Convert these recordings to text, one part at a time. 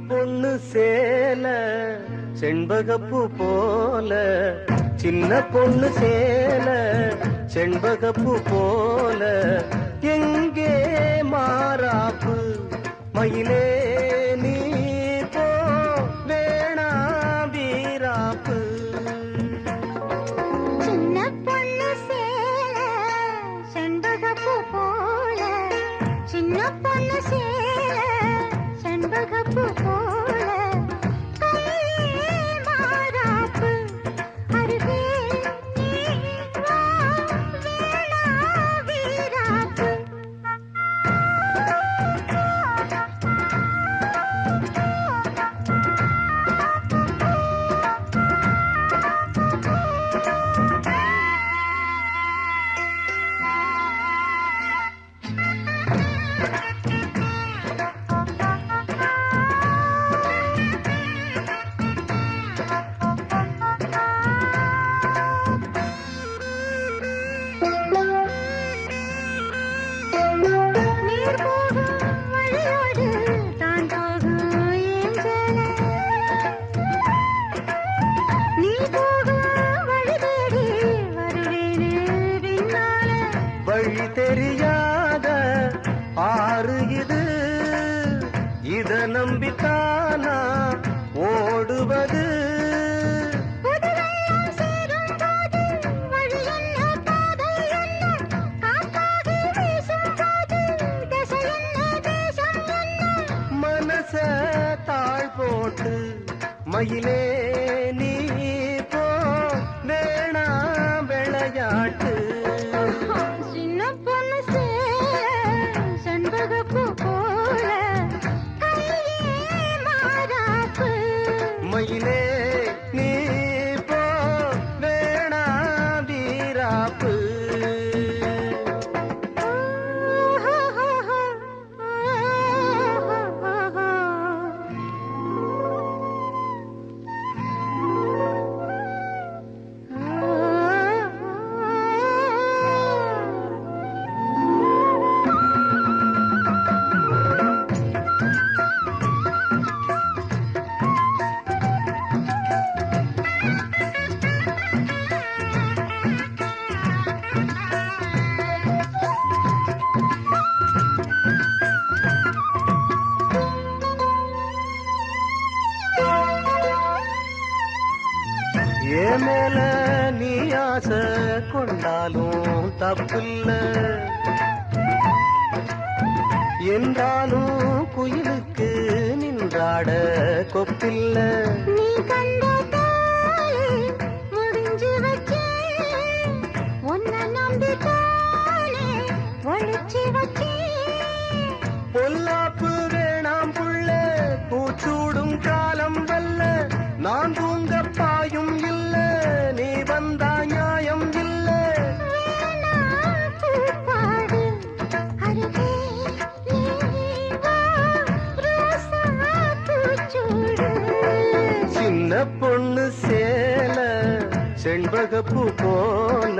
பொண்ணு சேல செண்பகப்பூ போல, சின்ன பொண்ணு சேல செண்பகப்பூ போல, எங்கே மாறாப்பு மயிலே நீ போ வேணா வீராப்பு. சின்ன பொண்ணு சேல செண்பகப்பூ போல, சின்ன பொண்ணு சேல செண்பகப்பூ போல, கையே மாறாப்பு அருகே நீ வா வேணா வீராப்பு. நீர் போகும் வழியோடு தான் போகும் ஏஞ்சல, நீ போகும் வழி தேடி வருவேனே பின்னால. வழி தெரியாத ஆறு இது, இத நம்பித்தானா ஓடுவது. புதுவெள்ளம் சேரும் போது வழி என்ன பாதை என்ன, காத்தாகி வீசும் போது திசை என்ன தேசம் என்ன. மனச தாழ் போட்டு மயிலே நீ போ வேணா விளையாட்டு. சின்ன பொண்ணு சேல செண்பகப்பூ போல, கையே மாறாப்பு. மயிலே நீ போ வேணா வீராப்பு. ஏன் மேல நீ ஆசை கொண்டாலும் தப்பில்ல, என்றாலும் குயிலுக்கு நின்றாட கொப்பில்ல. நீ கண்ட தாளி முடிஞ்சு வச்சேன், உன்னை நம்பித்தானே ஒழிச்சு வச்சேன். பொல்லாப்பு வேணாம் புள்ள, பூச்சூடும் காலம் வல்ல, நான் தூங்க பாயும் இல்ல, நீ வந்தா நியாயம் இல்ல. வேணா பூப்பாடு அருகே நீ வா ரோசா பூச்சூடு. சின்ன பொண்ணு சேல செண்பகப்பூ போல,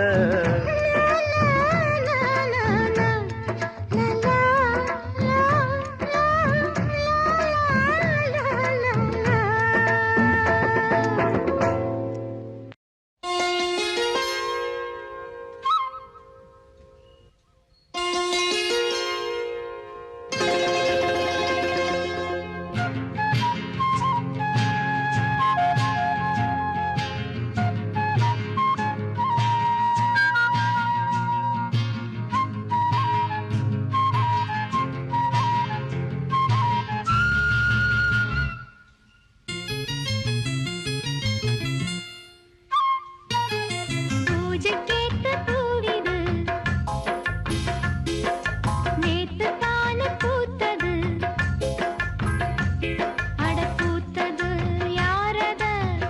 பூஜைக்கேத்த பூவிது நேத்து தானே பூத்தது, அட பூத்தது யாரத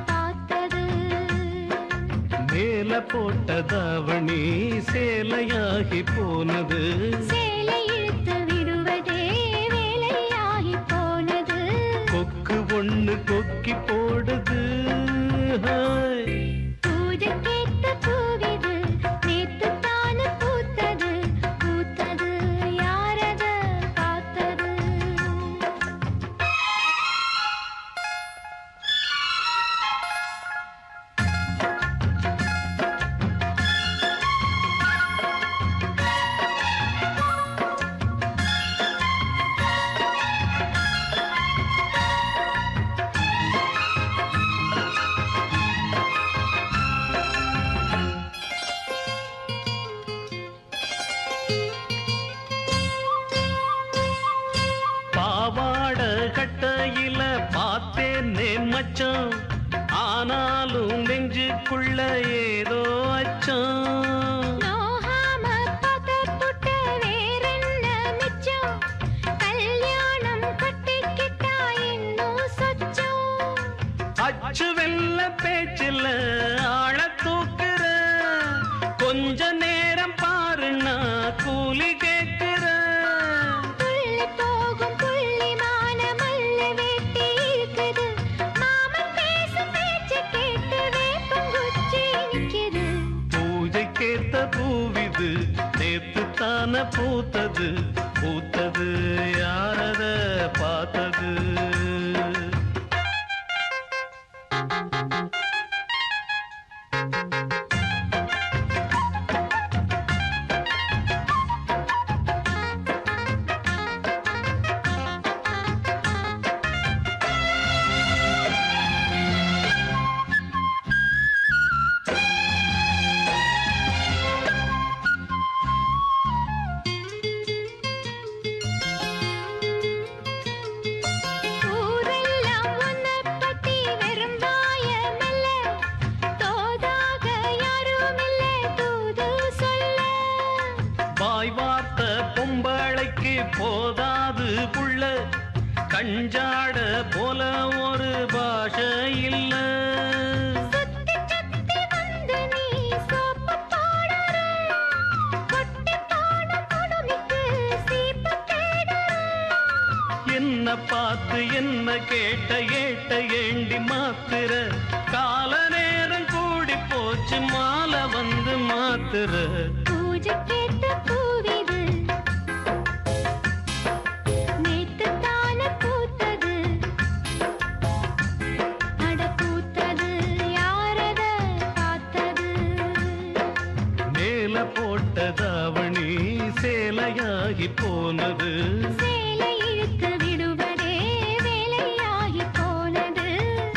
பார்த்தது. மேல போட்ட தாவணி சேலையாகி போனது, சேலை இழுத்து விடுவதே வேலையாகி போனது. கொக்கு ஒண்ணு கொக்கி போடுது. ஹாய். பூஜைக்கேத்த பூவிது நேத்து தானே பூத்தது, பூத்தது யாரத பார்த்தது. பாவாட கட்டையில பார்த்தேனே மச்சான், ஆனாலும் நெஞ்சுக்குள்ள ஏதோ அச்சம். நோகாம பதப்புட்ட வேறென்ன மிச்சம், கல்யாணம் கட்டிக்கிட்டா இன்னும் சொச்சம். அச்சு வெல்ல பேச்சில்ல ஆழ தூக்குற, கொஞ்ச நேரம் பாருன்னா கூலி கேட்கிற. துள்ளி போகும் புள்ளிமான மல்ல வேட்டி இருக்குது, மாமன் பேசும் பேச்சு கேட்டு வேப்பங்குச்சி நிக்குது. பூஜைக்கேத்த பூவிது நேத்து தான பூத்தது, பூத்தது யாரத பார்த்தது. ஊரெல்லாம் உன்னைப் பத்தி வெறும் வாயமல்ல, தோதாக யாரும் இல்ல தூது சொல்ல. வாய் வார்த்த பொம்பளைக்கு போதாது புள்ள, கஞ்சாட போல ஒரு பாஷை இல்ல. சுத்தி சுத்தி வந்து நீ சோப்பு போடுற, கொட்டி போன குடுமிக்கு சீப்பு தேடுற. என்ன பார்த்து என்ன கேட்ட ஏட்ட ஏண்டி மாத்துற, கால நேரம் கூடி போச்சு மாலை வந்து மாத்துற. பூஜைக்கேத்த பூவிது நேத்துத்தான பூத்தது, அட பூத்தது யாரத பார்த்தது. மேல போட்ட தாவணி சேலையாகி போனது, சேலை இழுத்து விடுவதே வேலையாகி போனது.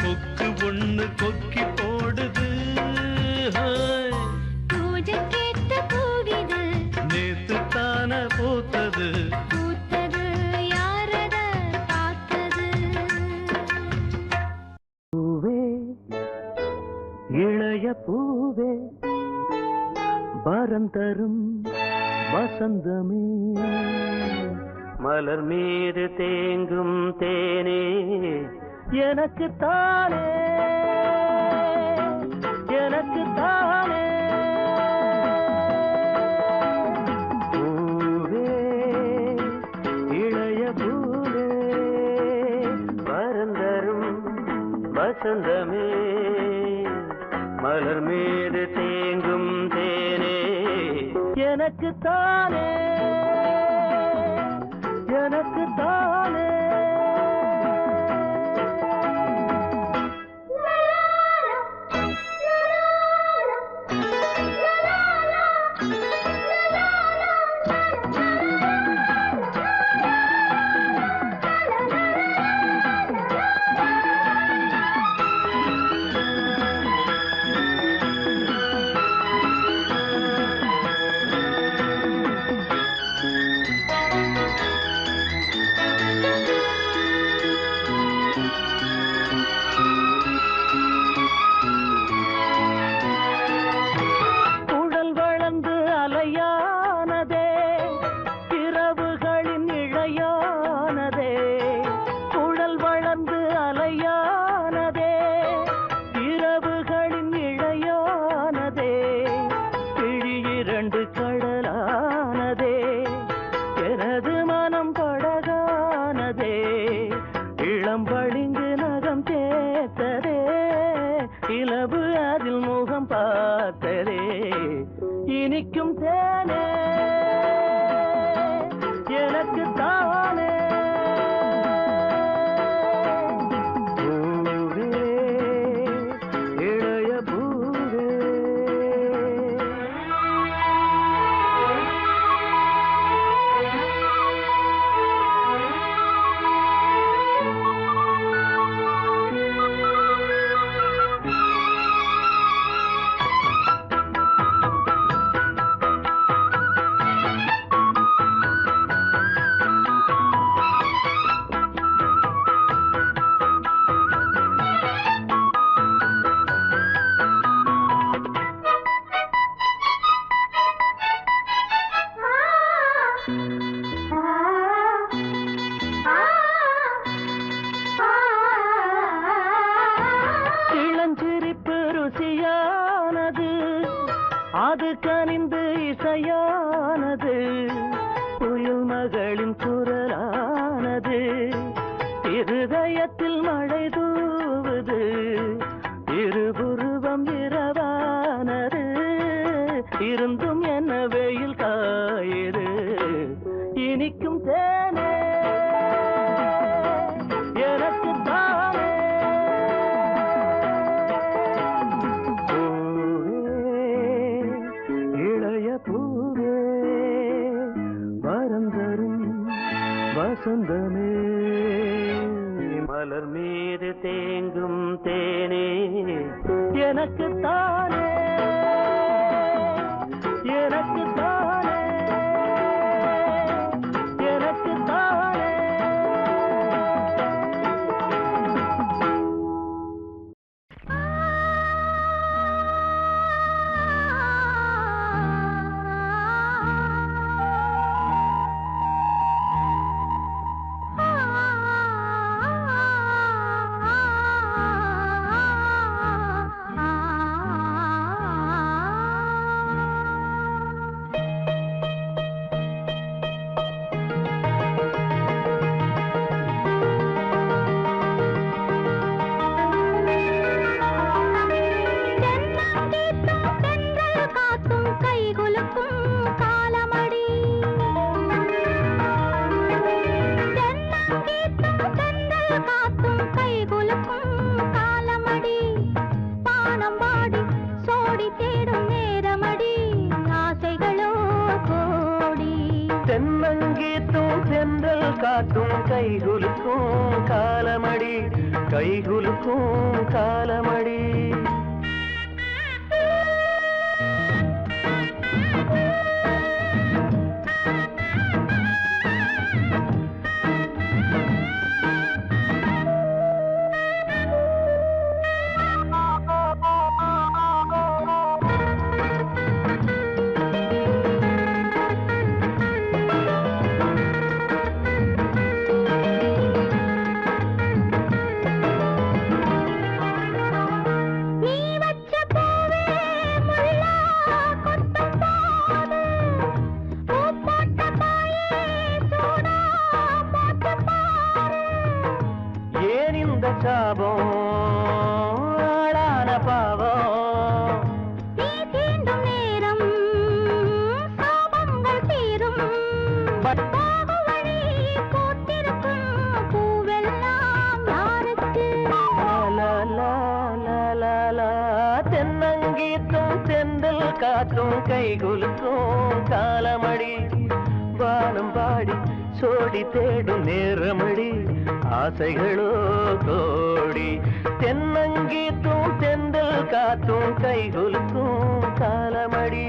கொக்கு ஒண்ணு கொக்கி போடுது. ஹாய், பூஜைக்கேத்த பூவிது நேத்து தான பூத்தது, பூத்தது யாரத பார்த்தது. பூவே இளைய பூவே வரம் தரும் வசந்தமே, மலர் மீது தேங்கும் தேனே எனக்கு தானே, எனக்கு தானே. பூவே இளைய பூவே வரம் தரும் வசந்தமே, மலர் மீது தேங்கும் தேனே எனக்கு தானே, எனக்கு தானே. அது கனிந்து இசையானது புயல் மகளின் குரலானது இருதயத்தில் மழை தூவுது இருபுருவம் இரவானது இருந்தும் என்ன வெயில் காயுது இனிக்கும் தேனே எனக்கு தானே இளைய பூவே வரந்தரும் வசந்தமே மலர் மீது தேங்கும் தேனே எனக்கு தானே எனக்கு தானே எனக்கு தானே காட்டும் கைகுலுக்கும் காலமடி கைகுலுக்கும் காலமடி காத்தும் கைகுலுக்கும் காலமடி வானம் பாடி சோடி தேடும் நேரமடி ஆசைகளோ கோடி தென்னங்கீத்தும் தெந்தல் காத்தும் கைகுலுக்கும் காலமடி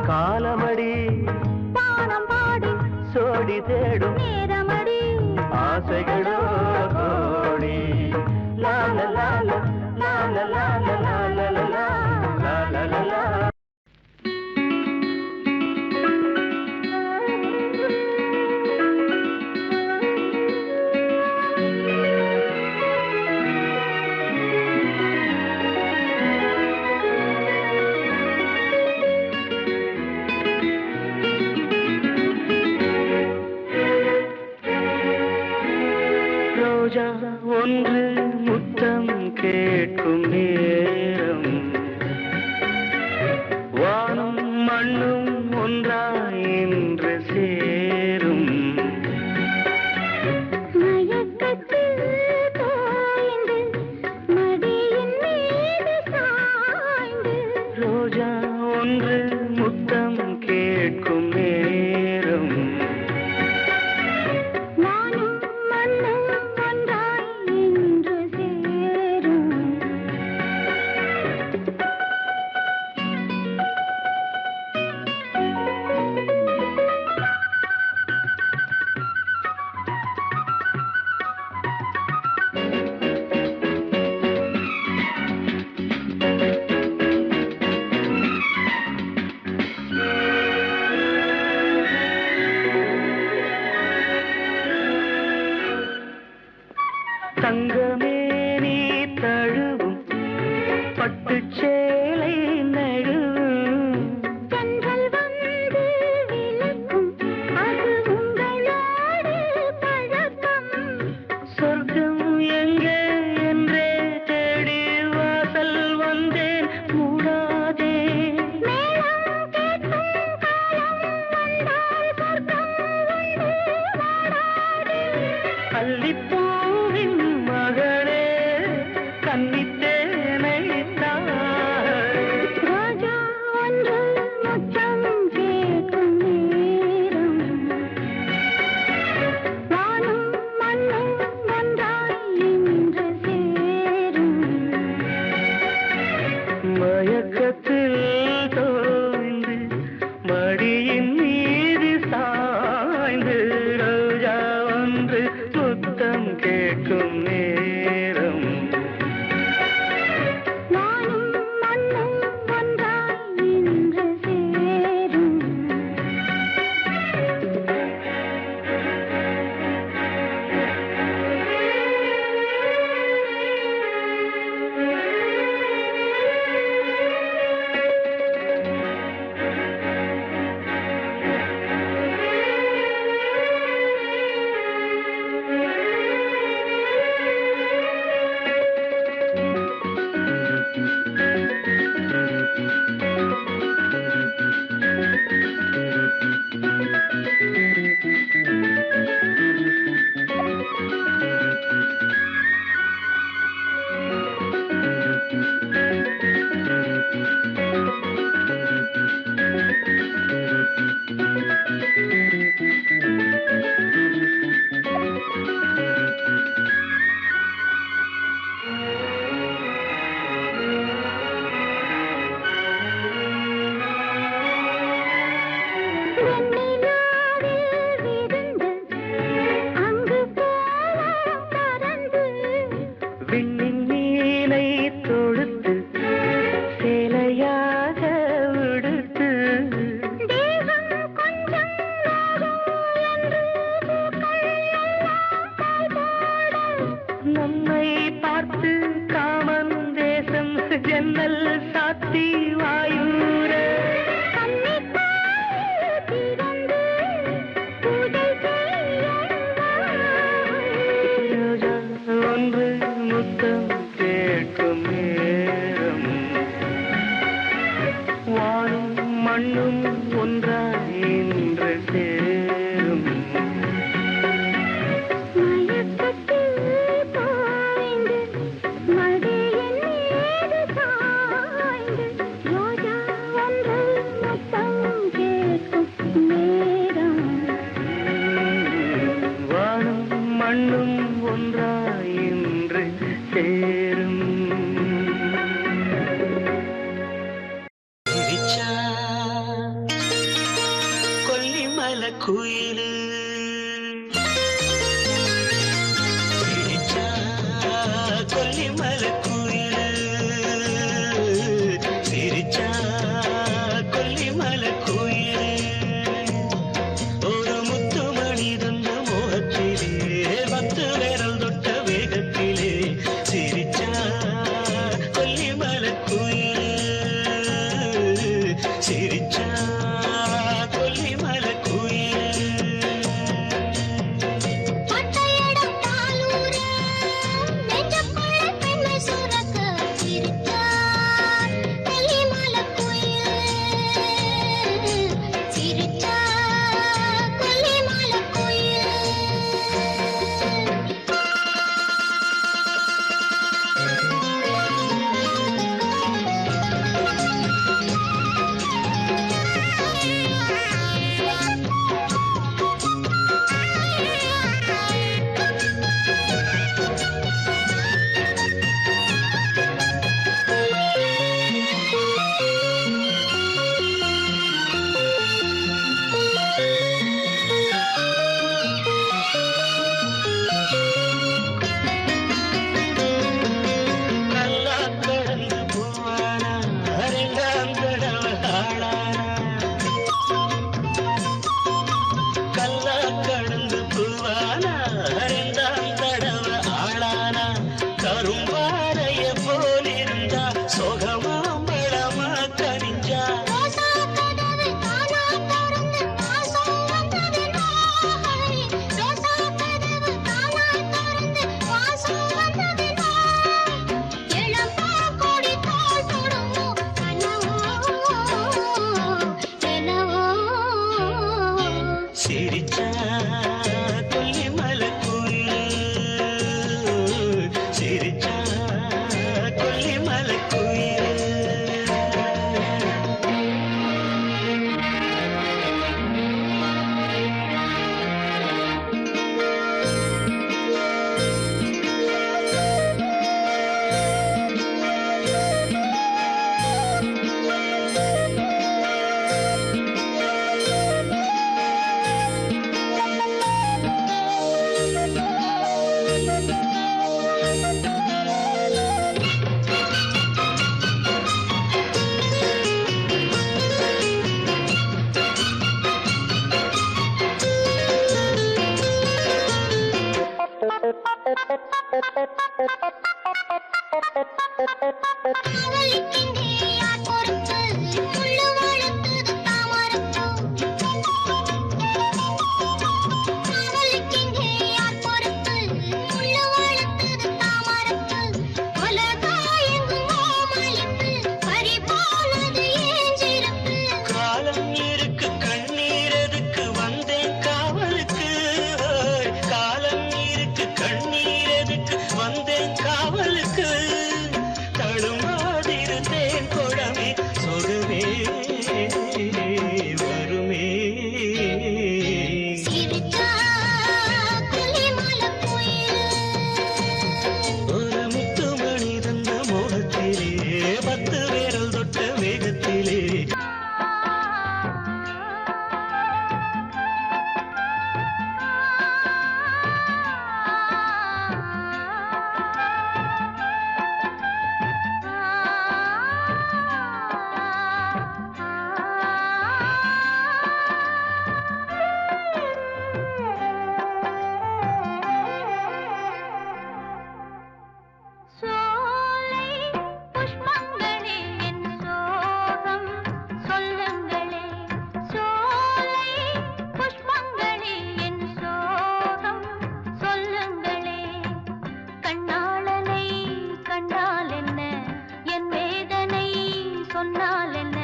காலமடி பானம் பாடி சோடி தேடும் நேரமடி ஆசைகளோ கோடி லால லால லால லால லால லால லால சேரும் மயக்கத்தில் தோய்ந்து மடியின் மீது சாய்ந்து ரோஜா ஒன்று முத்தம் கேட்கும் நேரம் வானும் மண்ணும் ஒன்றாய் இன்று சேரும் தங்கமே நீ தழுவும் பட்டுச்சேலை நழுவும் தென்றல் வந்து விளக்கும் அது உங்களோடு பழக்கம் சொர்க்கம் எங்கே என்றே தேடி வாசல் வந்தேன் மூடாதே மேளம் கேட்கும் காலம் வந்தால் சொர்க்கம் உண்டு வாடாதே அல்லிப்பூவின் மகளே கன்னித்தேனை ரோஜா ஒன்று முத்தம் கேட்கும் நேரம் வானும் மண்ணும் ஒன்றாய் இன்று சேரும் மயக்கத்தில் தோய்ந்து மடியின் மீது சாய்ந்து ரோஜா ஒன்று முத்தம் கேட்கும் நேரம் வானும் மண்ணும் ஒன்றாய் இன்று சேரும் வெண்ணிலாவில் விருந்து அங்கு போவோம் பறந்து விண்ணின் மீனை தொடுத்து சேலையாக விடுத்து தேகம் கொஞ்சம் நோகும் என்று பூக்கள் எல்லாம் பாய் போட நம்மை பார்த்து காமன் தேசம் ஜன்னல் சாத்தி வாயூர கன்னித்தாய் திறந்து பூஜை செய்யவா ரோஜா ஒன்று முத்தம் கேட்கும் நேரம் வானும் மண்ணும் ஒன்றாய் இன்று சேரும் மயக்கத்தில் தோய்ந்து மடியின் மீது சாய்ந்து ரோஜா ஒன்று முத்தம் கேட்கும் நேரம் வானும் மண்ணும் ஒன்றாய் இன்று சேரும் சிரிச்சா கொல்லிமலை குயிலு சிரிச்சா கொல்லிமலை குயிலு சிரிச்சா கொல்லிமலை குயிலு ஒரு முத்து மணி தந்த மோகத்திலே பத்து விரல் தொட்ட வேகத்திலே சிரிச்சா கொல்லிமலை குயிலு சிரிச்சா கொல்லிமலை குயிலு சிரிச்சா கொல்லிமலை குயில் சிரிச்சா கொல்லிமலை குயில் காதலிக்கின்றே யார் பொறுப்பு முள்ளு வளர்த்தது தாமரப்பூ காதலிக்கின்றே யார் பொறுப்பு முள்ளு வளர்த்தது தாமரப்பூ உலகாயெங்கும் ஓமளிப்பு பறிபோனது ஏன் சிறப்பு காலம் இருக்கு கண்ணீர் எதுக்கு வந்தேன் காவலுக்கு காலம் இருக்கு கண்ணீர் எதுக்கு வந்தேன் காவலுக்கு தழும்பாதிருந்தேன் குழமே சொடுவே வருமே சிரிச்சா கொல்லிமலை குயில் ஒரு முத்து மணி தந்த மோகத்திலே 10 விரல் தொட்ட வேகத்திலே சோலை புஷ்பங்களே என் சோகம் சொல்லுங்களே சோலை புஷ்பங்களே என் சோகம் சொல்லுங்களே கண்ணாளனை கண்டால் என்ன என் வேதனை சொன்னால் என்ன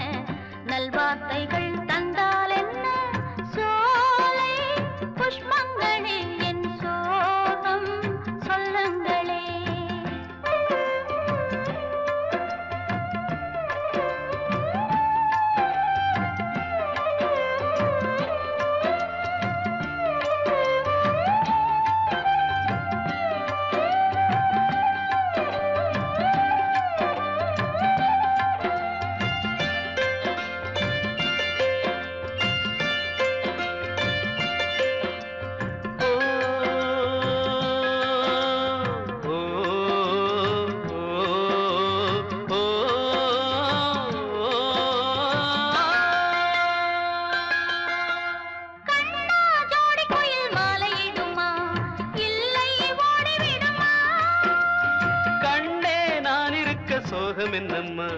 நல்வார்த்தைகள் தந்தால் என்ன சோலை புஷ்பங்களே என் சோகம் சொல்லுங்களே கண்ணா ஜோடி குயில் மாலையிடுமா இல்லை ஓடிவிடுமா கண்ணே நான் இருக்க சோகம் என்னம்மா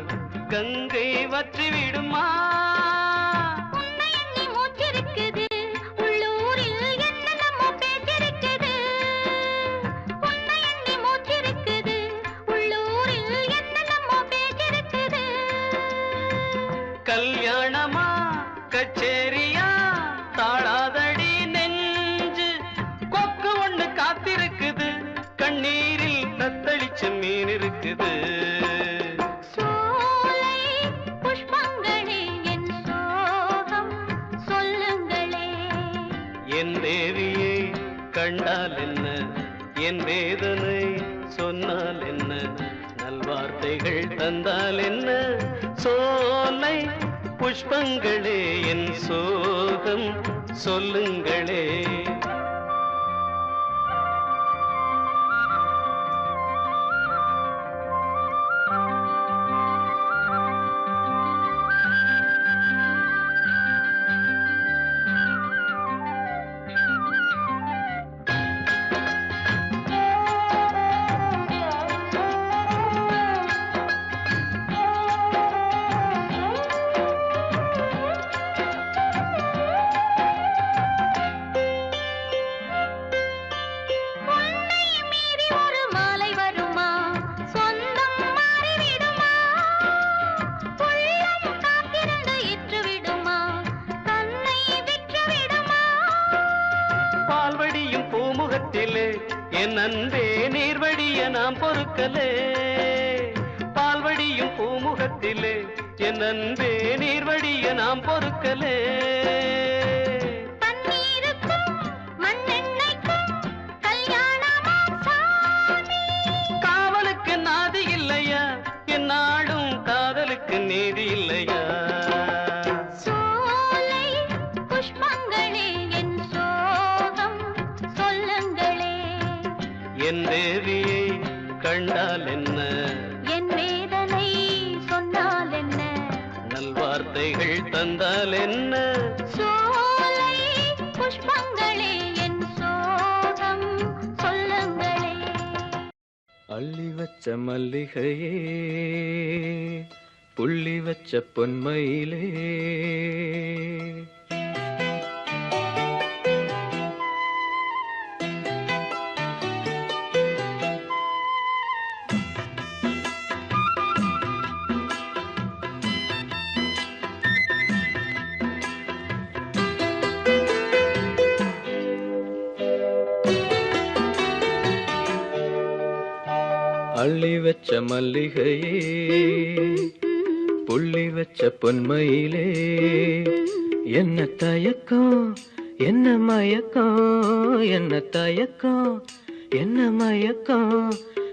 கங்கை வற்றி விடுமா உன்னை எண்ணி மூச்சிருக்குது உள்ளூரில் என்னென்னமோ பேச்சிருக்குது உன்னை எண்ணி மூச்சிருக்குது உள்ளூரில் என்னென்னமோ பேச்சிருக்குது கல்யாணமா கச்சேரியா தாழாதடி நெஞ்சு கொக்கு ஒண்ணு காத்திருக்குது கண்ணீரில் தத்தளிச்ச மீன் இருக்குது சோலை புஷ்பங்களே என் சோகம் சொல்லுங்களே என் தேவியை கண்டால் என்ன என் வேதனை சொன்னால் என்ன நல்வார்த்தைகள் தந்தால் என்ன சோலை புஷ்பங்களே என் சோகம் சொல்லுங்களே பூமுகத்திலே என் அன்பே நீர்வடிய நாம் பொறுக்கலே பால்வடியும் பூமுகத்திலே என் அன்பே நீர்வடிய நாம் பொறுக்கலே தண்ணீருக்கும் மண்ணெண்ணெய்க்கும் கல்யாணமாம் சாமி. காவலுக்கு நாதி இல்லையா என் நாடும் காதலுக்கு நீதி இல்லையா சோலை புஷ்பங்களே என் சோகம் சொல்லுங்களே. என் தேவியை கண்டால் என்ன என் வேதனை சொன்னால் என்ன. நல்வார்த்தைகள் தந்தால் என்ன சோலை புஷ்பங்களே என் சோகம் சொல்லுங்களே. அள்ளி வச்ச மல்லிகையே புள்ளி வச்ச பொன்மயிலே அள்ளி வச்ச மல்லிகையே புள்ளி வச்ச பொன்மயிலே என்ன தயக்கம் என்ன மயக்கம் என்ன தயக்கம் என்ன மயக்கம்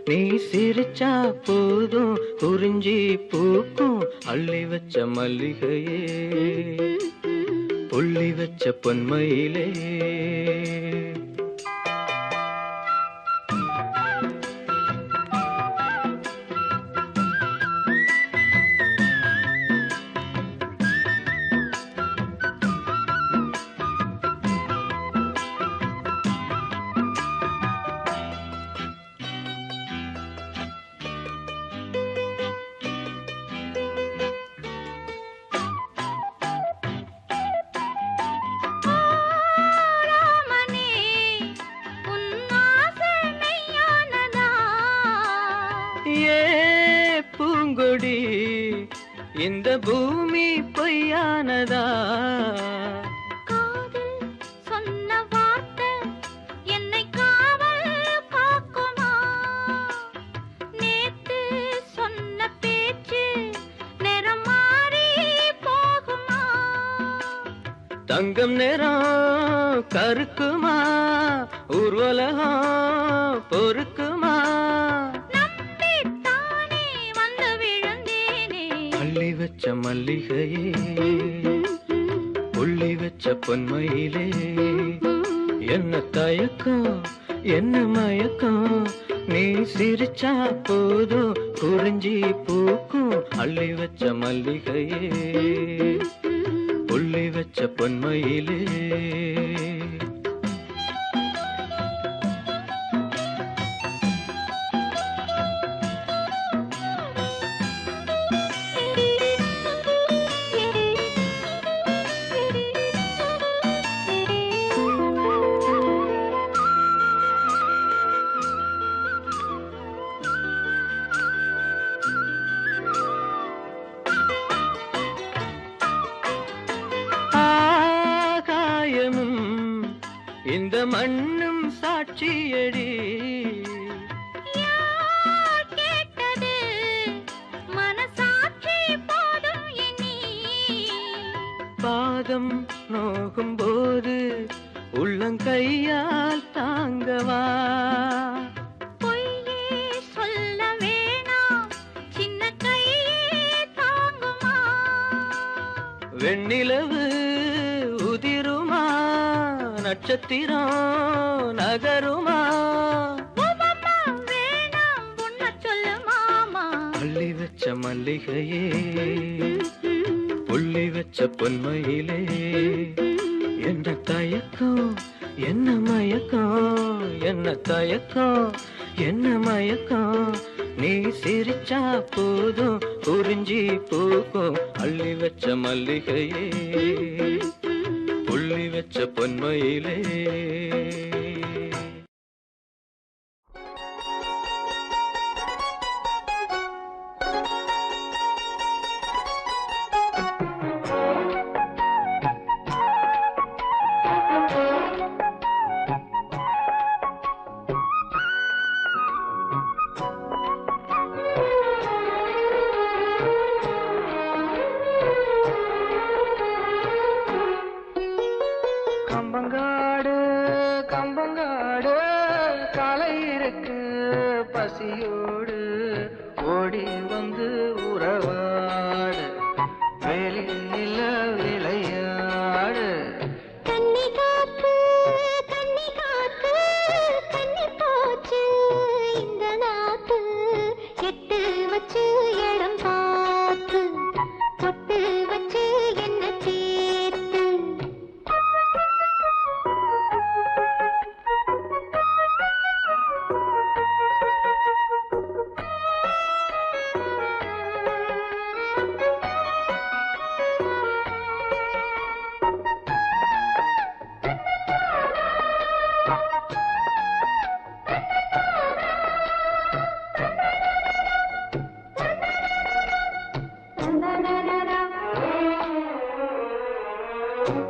நீ சிரிச்சா போதும் குறிஞ்சி பூக்கும் அள்ளி வச்ச மல்லிகையே புள்ளி வச்ச பொன்மயிலே ராமனே உன் ஆசை மெய்யானதா. ஏ பூங்கொடி இந்த பூமி பொய்யானதா காதில் சொன்ன வார்த்தை என்னை காவல் காக்குமா. நேத்து சொன்ன பேச்சு நிறம் மாறி போகுமா. தங்கம் நேரம் கருக்குமா ஊர்வலகம் பொறுக்குமா நம்பித்தானே வந்து விழுந்தேனே. அள்ளி வச்ச மல்லிகையே புள்ளி வச்ச பொன்மயிலே என்ன தயக்கம் என்ன மயக்கம் நீ சிரிச்சா போதும் குறிஞ்சி பூக்கும் அள்ளி வச்ச மல்லிகையே புள்ளி வச்ச பொன்மயிலே ஆகாயமும் இந்த மண்ணும் சாட்சியடி யார் கேட்டது மனசாட்சி போதும் இனி. பாதம் நோகும் போது உள்ளங்கையால் தாங்கவா பொய்யே சொல்ல வேணாம் சின்ன கையே தாங்குமா. வெண்ணிலவு உதிருமா நட்சத்திரம் நகருமா உவமா வேணாம் உன்ன சொல்லு மாமா. அள்ளி வச்ச மல்லிகையே புள்ளி வச்ச பொன்மயிலே என்ன தயக்கம் என்ன மயக்கம் என்ன தயக்கம் என்ன மயக்கம் நீ சிரிச்சா போதும் குறிஞ்சி பூக்கும் அள்ளி வச்ச மல்லிகையே புள்ளி வச்ச பொன்மயிலே கம்பங்காடு கம்பங்காடு காலை இருக்கு பசியோடு ஓடி வந்து உறவாடு வெளியில விளையாடு கன்னி காத்து கன்னி போச்சு இந்த நாத்து எட்டு வச்சு இடம் பார்த்து தொட்டு வச்சு என்ன சேர்த்து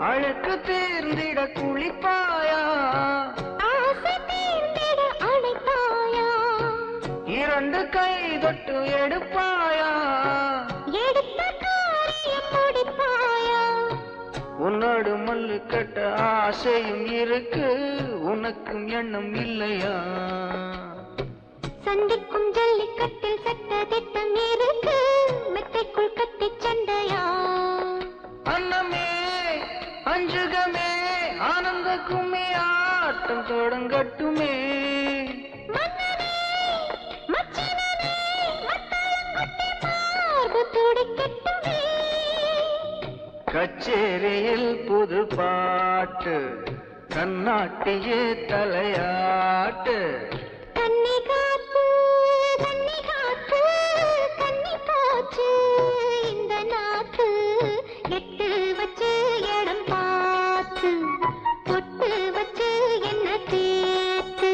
அழுக்கு தீர்ந்திட குளிப்பாயா ஆசை தீர்ந்திட அழைப்பாயா இரண்டு கை தொட்டு எடுப்பாயா எடுத்த காரியம் முடிப்பாயா உன்னோடு மல்லு கட்ட ஆசையும் இருக்கு உனக்கும் எண்ணம் இல்லையா சந்திக்கும் ஜல்லிக்கட்டில் சட்ட திட்டம் இருக்கு மெத்தைக்குள் கட்டி சண்டையா அன்னமே அஞ்சுகமே ஆனந்த கும்மி ஆட்டம் தொடங்கட்டுமே மன்னனே மச்சினனே மத்தாளங்குட்டி மார்பு துடிக்கட்டுமே கச்சேரியில் புது பாட்டு கண்ணாட்டியே தலையாட்டு கன்னி காத்து கன்னி போச்சு இந்த நாத்து எட்டு வச்சு இடம் பார்த்து பொட்டு வச்சு என்ன தேத்து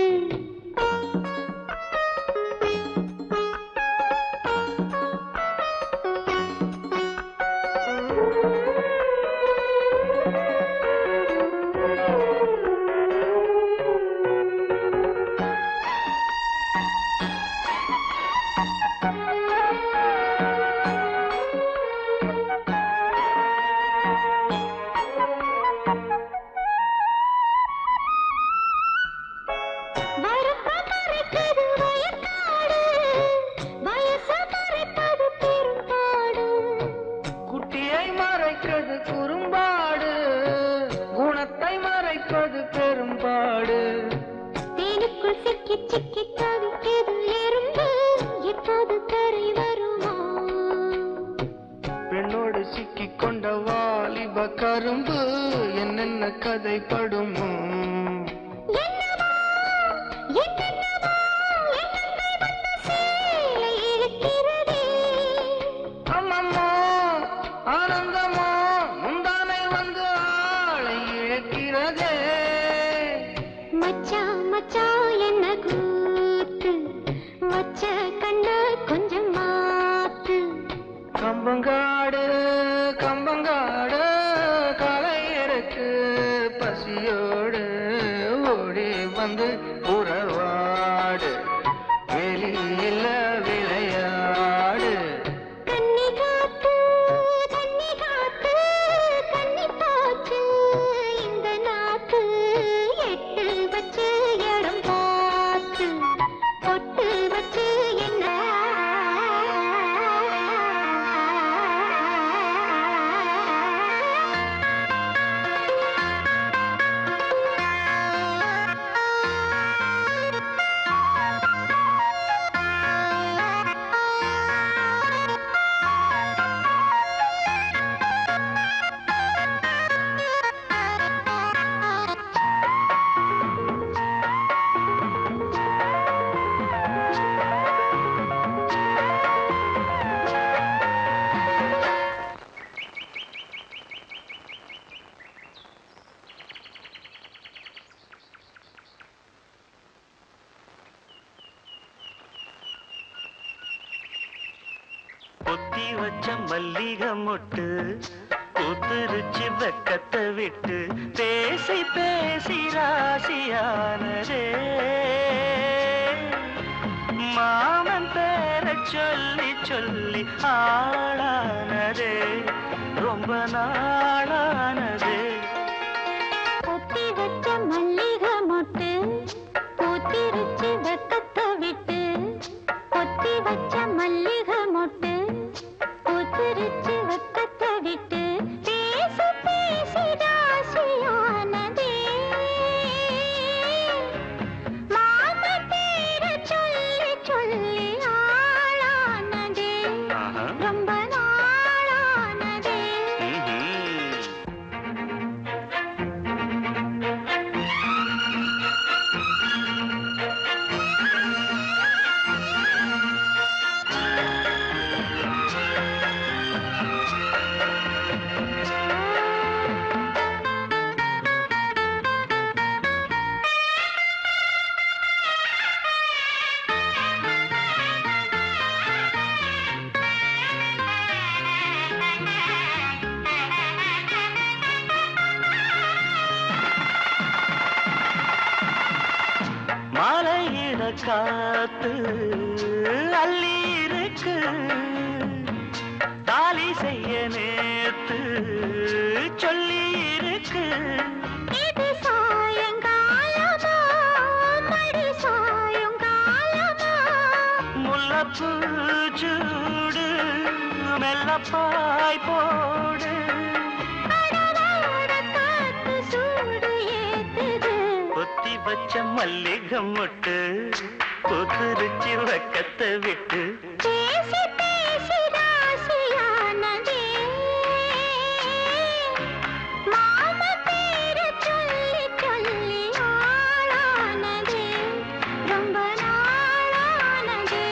குட்டியை மறைக்கிறது குறும்பாடு குணத்தை மறைப்பது பெரும்பாடு தேனுக்குள் சிக்கி சிக்கி தவிக்கிறது எறும்பு எப்போது கரை வருமா பெண்ணோடு சிக்கிக் கொண்ட வாலிப கரும்பு என்னென்ன கதைப்படுமோ என்னவோ என்னென்னவோ எண்ணங்கள் வந்த சேலை இழுக்கிறதே அம்மம்மோ ஆனந்தமோ முந்தானை வந்து ஆளை இழக்கிறதே மச்சான் மச்சான் என்ன கூத்து வச்ச கண்ண கொஞ்சம் மாத்து கம்பங்காடு கம்பங்காடு காலை இருக்கு பசியோடு ஓடி வந்து உறவாடு வெளியில விளையாடு கன்னி காத்து கன்னி போச்சு இந்த நாத்து எட்டு வச்சு இடம் பார்த்து பொட்டு வச்சு என்ன பொத்தி வச்ச மல்லிகை மொட்டு பூத்துருச்சு வெக்கத்தை விட்டு பேசி பேசி ராசியானதே மாமன் பேரை சொல்லி சொல்லி ஆளானதே ரொம்ப நாளானதே பொத்தி வச்ச காத்து அள்ளி இருக்கு தாலி செய்ய நேத்து சொல்லி இருக்கு இது சாயங்காலமா மடி சாயங்காலமா முல்லப்பூ சூடு மெல்லப்பாய் போடு அடவாட காத்து சூடு ஏத்துது கொத்தி வச்ச மல்லிகை மொட்டு கொத்துருச்சி வக்கத்தை விட்டு பேசி பேசி ராசியானதே மாம பேர சொல்லி சொல்லி ஆளானதே ரொம்ப நாளானதே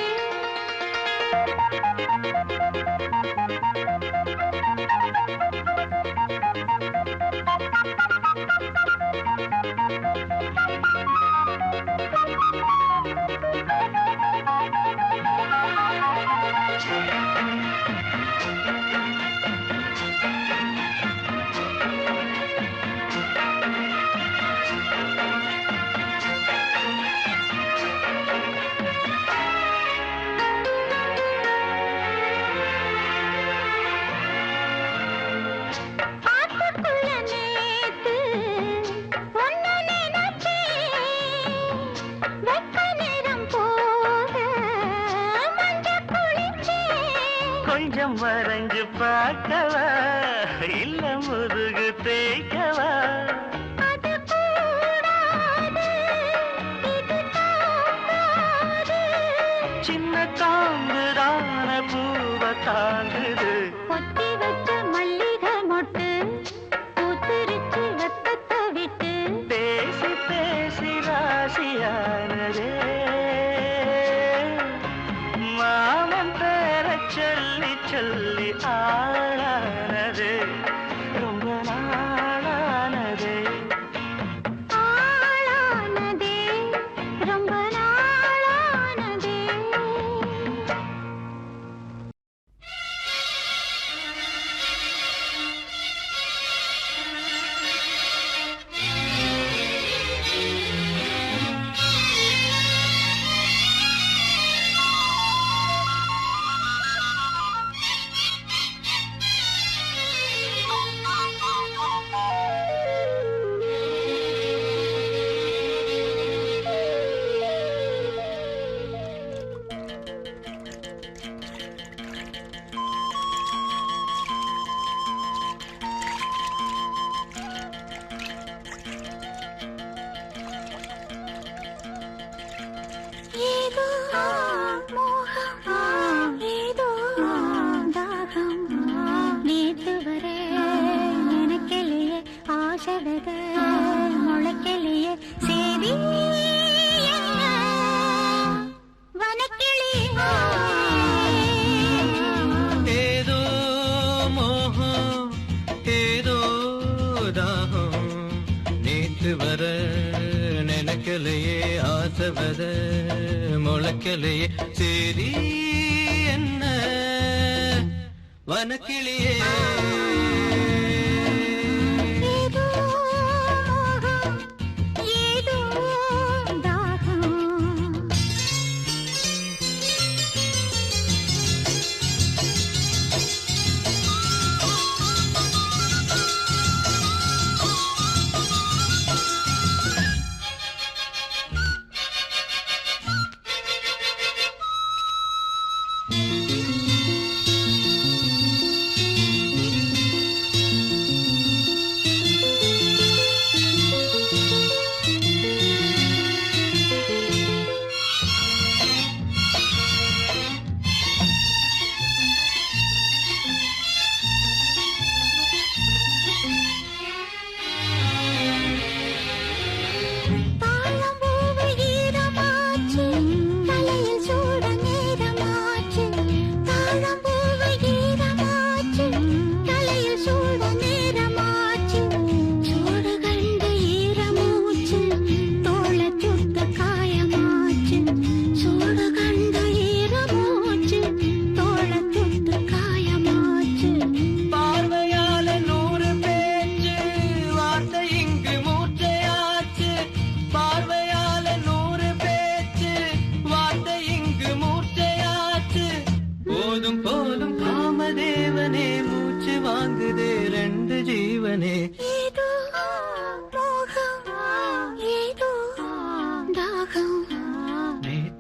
ஆத்துக்குள்ள நேத்து ஒன்ன நினைச்சேன் வெப்ப நேரம் போக மஞ்ச குளிச்சேன் கொஞ்சம் வரைஞ்சு பார்க்கவா இல்ல முதுகு தேய்க்கவா அது கூடாது இது தாங்காது சின்ன காம்புதான பூவ தாங்குது கொத்தி வச்ச மல்லிகை மொட்டு பூத்துருச்சு வெப்பத்தை விட்டு பேசி பேசி ராசியானதே மாமன் பேர சொல்லி சொல்லி ஆளானது ரொம்ப நாளானதே ஆளானதே ரொம்ப நாளானதே ஏதோ மோகம் ஏதோ தாகம் நேத்து வரை நினைக்கலையே ஆசை வித முளைக்கலையே சரி வனக்கிளியே ஏதோ மோகம் ஏதோ தாகம் நேத்து வர நினைக்கலையே ஆசை வர முளைக்கலையே சரி என்ன வனக்கிளியே ஏதோ மோகம் ஏதோ தாகம்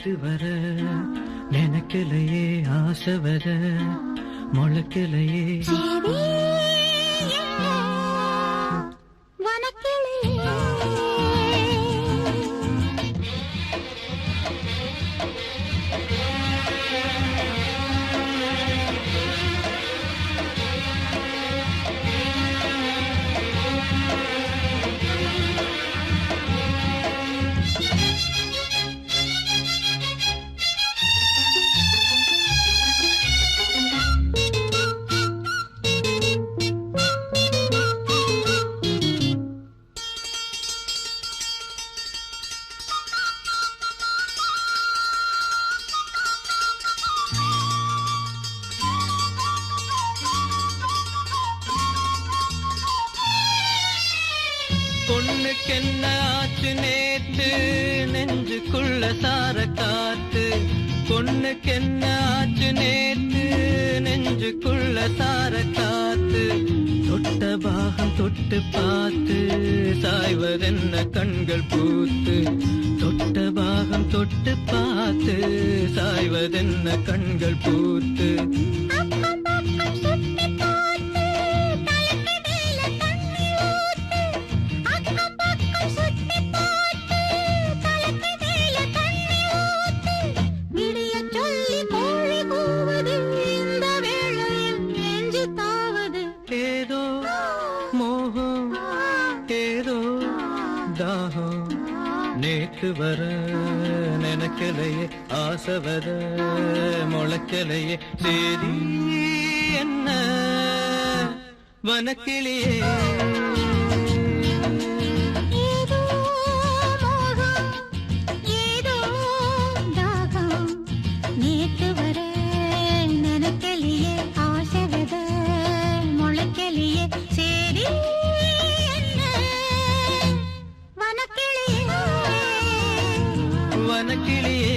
நேத்து வர நினைக்கலையே ஆசை வர முளைக்கலையே சரி என்ன வனக்கிளியே பொண்ணுக்கென்ன ஆச்சு நேத்து நெஞ்சுக்குள்ள சார காத்து பொண்ணுக்கென்ன ஆச்சு நேத்து நெஞ்சுக்குள்ள சார காத்து தொட்ட பாகம் தொட்டு பார்த்து சாய்வதென்ன கண்கள் பூத்து தொட்ட பாகம் தொட்டு பார்த்து சாய்வதென்ன கண்கள் பூத்து அக்கம் பக்கம் சுத்தி பார்த்து தலைக்கு மேல தண்ணி ஊத்து அக்கம் பக்கம் சுத்தி பார்த்து தலைக்கு மேல தண்ணி ஊத்து விடிய சொல்லி கோழி கூவுது இந்த வேளையில் நெஞ்சு தாவது ஏதோ மோகம் ஏதோ தாகம் நேத்து வர நினைக்கலையே ஆசை வர முளைக்கலையே சேரி என்ன வனக்கிளியே ஏதோ மோகம் ஏதோ தாகம் நேத்து வர நினைக்கலையே ஆசை வித முளைக்கலையே சரி என்ன வனக்கிளியே வனக்கிளியே